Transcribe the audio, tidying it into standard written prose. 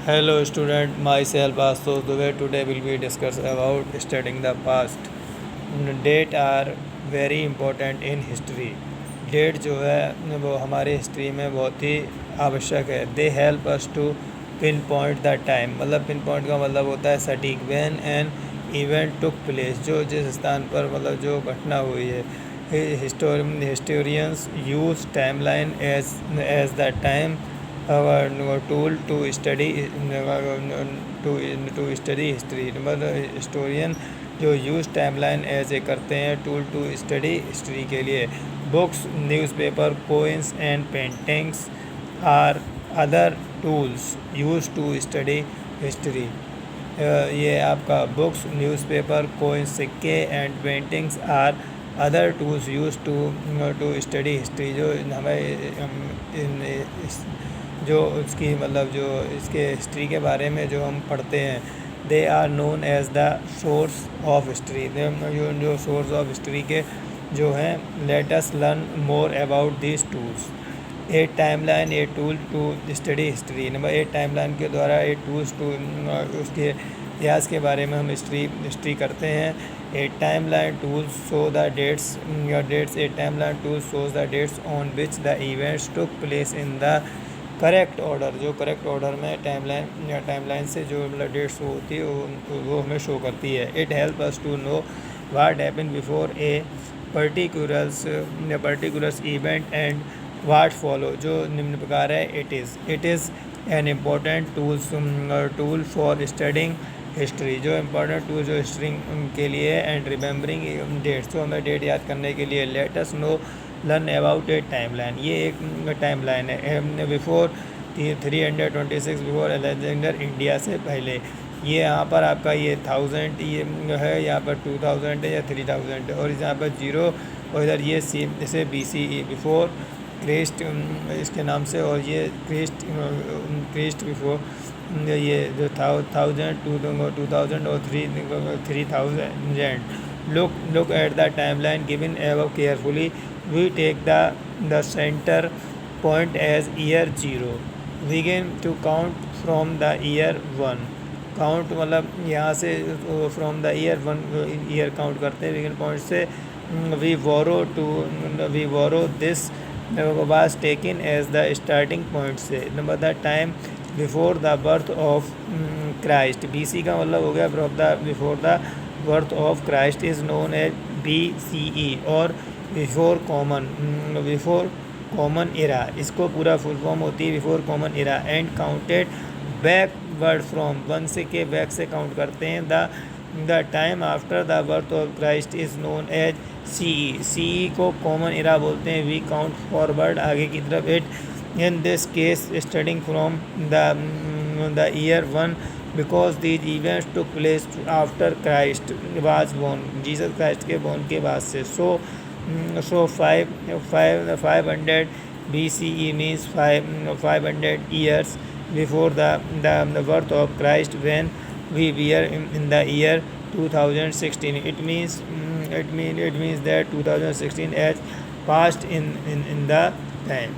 Hello student, myself Astos Dubey. Today will be discuss about studying the past. Date are very important in history. Date जो है वो हमारी history में बहुत ही आवश्यक है. They help us to pinpoint the time. मतलब पिन पॉइंट का मतलब होता है सटीक. When an event took place, जो जिस स्थान पर मतलब जो घटना हुई है. Historians use timeline as the time tool to study history. मतलब हिस्टोरियन जो यूज़ टाइमलाइन एज ए करते हैं टूल टू स्टडी हिस्ट्री के लिए. Books, newspaper, coins and paintings are other tools used to study history. ये आपका books, newspaper, coins, सिक्के and paintings are other tools used to study history. जो हमें जो उसकी मतलब जो इसके हिस्ट्री के बारे में जो हम पढ़ते हैं. They are known as the source of history. जो सोर्स ऑफ हिस्ट्री के जो हैं. Let us learn more about this tools. A timeline a tool to study history. Number 8, timeline के द्वारा ए टूल्स टू उसके इतिहास के बारे में हम हिस्ट्री करते हैं. A timeline tools show the dates. A timeline tools shows the dates on which the events took place in the correct order. जो करेक्ट ऑर्डर में टाइमलाइन से जो मतलब डेट शो होती है वो हमें शो करती है. It help us to know what happened before a particulars event and what follow. जो निम्न प्रकार है. It is an important tool for studying history. जो इम्पोर्टेंट टूल जो हिस्ट्री के लिए एंड रिमेंबरिंग डेट्स. तो हमें डेट याद करने के लिए. Let us know learn about A timeline. ये एक टाइमलाइन है. बिफोर 326 बिफोर अलेक्जेंडर, इंडिया से पहले. ये यहाँ पर आपका ये 1000 ये है, यहाँ पर 2000 है या 3000 है, और यहाँ पर 0 और इधर ये जैसे BCE बिफोर क्रिस्ट इसके नाम से. और ये क्रिस्ट बिफोर ये जो 1000 2000 और 3000. Look at the timeline given above carefully. We take the center point as year 0. Begin to count from the year 1. Count मतलब यहाँ से from the year 1 year count करते हैं बिगिन पॉइंट से. We borrow this was taken as the starting point से. Number the time before the birth of Christ. BC का मतलब हो गया before the birth of Christ is known as BCE और before common era. इसको पूरा full form होती है before common era. And counted backward from 1 से के बैक से काउंट करते हैं. The time after the birth of Christ is known as CE को कॉमन एरा बोलते हैं. वी काउंट फॉरवर्ड आगे की तरफ. It in this case starting from the year 1 because these events took place after Christ was born. Jesus Christ के born के बाद से. So 500 BCE means 500 years before the birth of Christ, when we were in the year 2016. It means that 2016 has passed in the time.